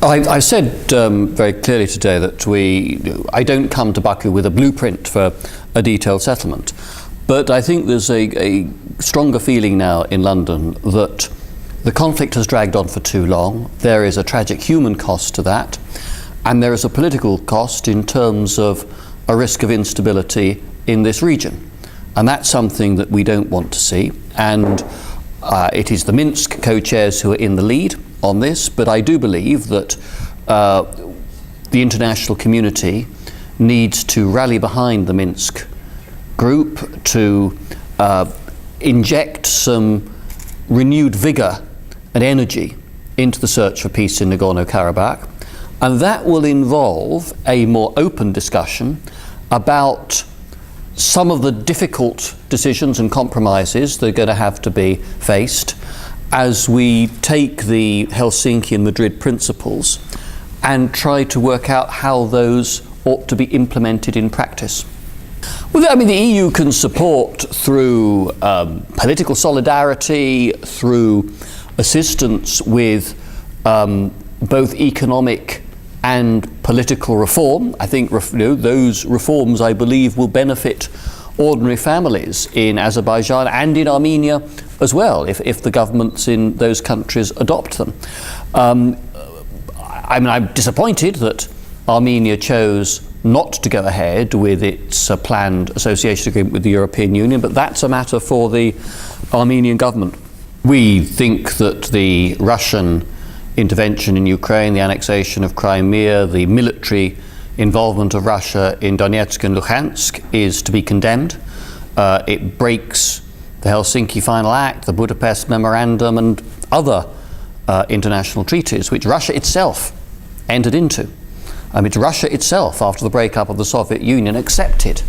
I said very clearly today that I don't come to Baku with a blueprint for a detailed settlement, but I think there's a stronger feeling now in London that the conflict has dragged on for too long. There is a tragic human cost to that, and there is a political cost in terms of a risk of instability in this region. And that's something that we don't want to see. And it is the Minsk co-chairs who are in the lead on this, but I do believe that the international community needs to rally behind the Minsk group to inject some renewed vigour and energy into the search for peace in Nagorno-Karabakh, and that will involve a more open discussion about some of the difficult decisions and compromises that are going to have to be faced as we take the Helsinki and Madrid principles and try to work out how those ought to be implemented in practice. Well, I mean, the EU can support through political solidarity, through assistance with both economic and political reform. I think those reforms, I believe, will benefit ordinary families in Azerbaijan and in Armenia as well, if the governments in those countries adopt them. I'm disappointed that Armenia chose not to go ahead with its planned association agreement with the European Union, but that's a matter for the Armenian government. We think that the Russian intervention in Ukraine, the annexation of Crimea, the military involvement of Russia in Donetsk and Luhansk is to be condemned. It breaks the Helsinki Final Act, the Budapest Memorandum, and other international treaties which Russia itself entered into. It's Russia itself, after the breakup of the Soviet Union, accepted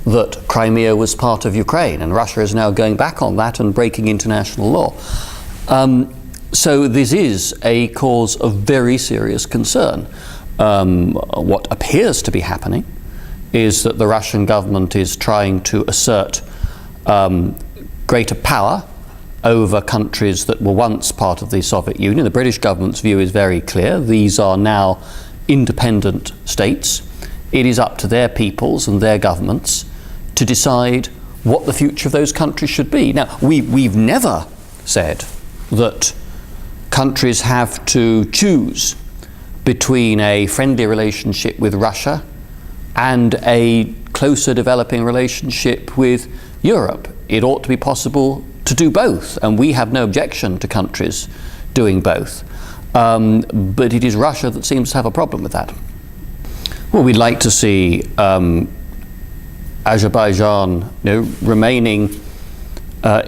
that Crimea was part of Ukraine, and Russia is now going back on that and breaking international law. So this is a cause of very serious concern. What appears to be happening is that the Russian government is trying to assert greater power over countries that were once part of the Soviet Union. The British government's view is very clear. These are now independent states. It is up to their peoples and their governments to decide what the future of those countries should be. Now, we've never said that countries have to choose between a friendly relationship with Russia and a closer developing relationship with Europe. It ought to be possible to do both, and we have no objection to countries doing both. But it is Russia that seems to have a problem with that. Well, we'd like to see Azerbaijan remaining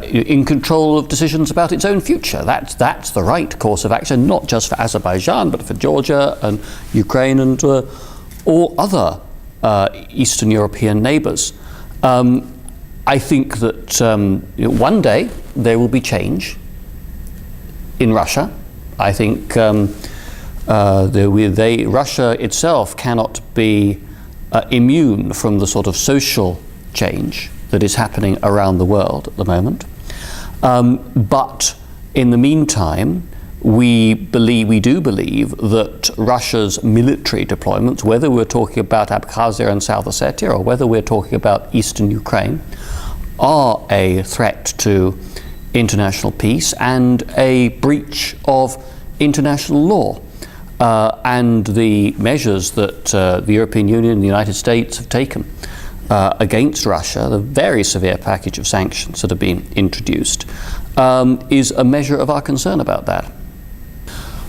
in control of decisions about its own future. That's the right course of action, not just for Azerbaijan, but for Georgia and Ukraine and all other Eastern European neighbours. I think that one day there will be change in Russia. I think Russia itself cannot be immune from the sort of social change that is happening around the world at the moment. But in the meantime, we do believe that Russia's military deployments, whether we're talking about Abkhazia and South Ossetia or whether we're talking about Eastern Ukraine, are a threat to international peace and a breach of international law. And the measures that the European Union and the United States have taken against Russia, the very severe package of sanctions that have been introduced, is a measure of our concern about that.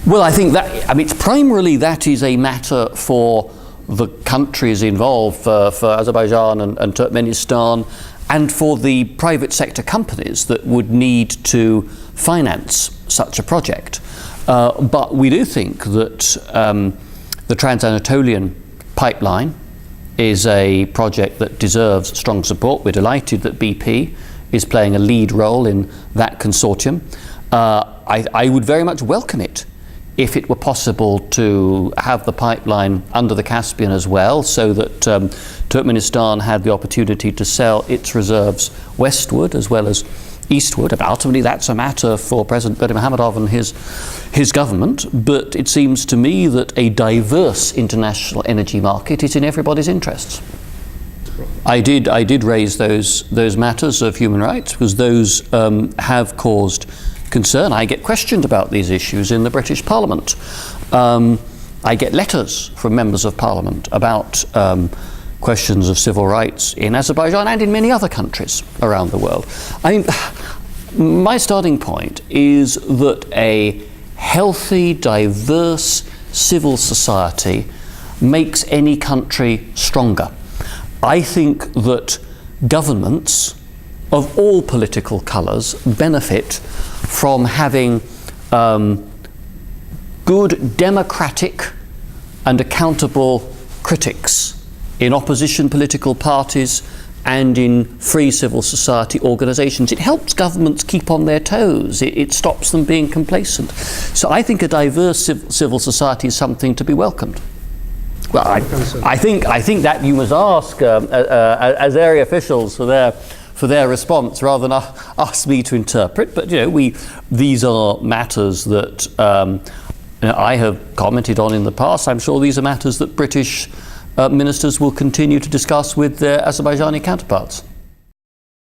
Well, I think it's primarily that is a matter for the countries involved, for Azerbaijan and Turkmenistan, and for the private sector companies that would need to finance such a project. But we do think that the Trans-Anatolian pipeline is a project that deserves strong support. We're delighted that BP is playing a lead role in that consortium. I would very much welcome it if it were possible to have the pipeline under the Caspian as well, so that Turkmenistan had the opportunity to sell its reserves westward as well as eastward, and ultimately that's a matter for President Berdimuhamedov and his government, but it seems to me that a diverse international energy market is in everybody's interests. I did raise those matters of human rights because those have caused concern. I get questioned about these issues in the British Parliament. I get letters from members of Parliament about questions of civil rights in Azerbaijan and in many other countries around the world. I mean, my starting point is that a healthy, diverse civil society makes any country stronger. I think that governments of all political colours benefit from having good democratic and accountable critics in opposition political parties and in free civil society organisations. It helps governments keep on their toes. It stops them being complacent. So I think a diverse civil society is something to be welcomed. Well, I think that you must ask as area officials for their response rather than ask me to interpret. But these are matters that I have commented on in the past. I'm sure these are matters that British ministers will continue to discuss with their Azerbaijani counterparts.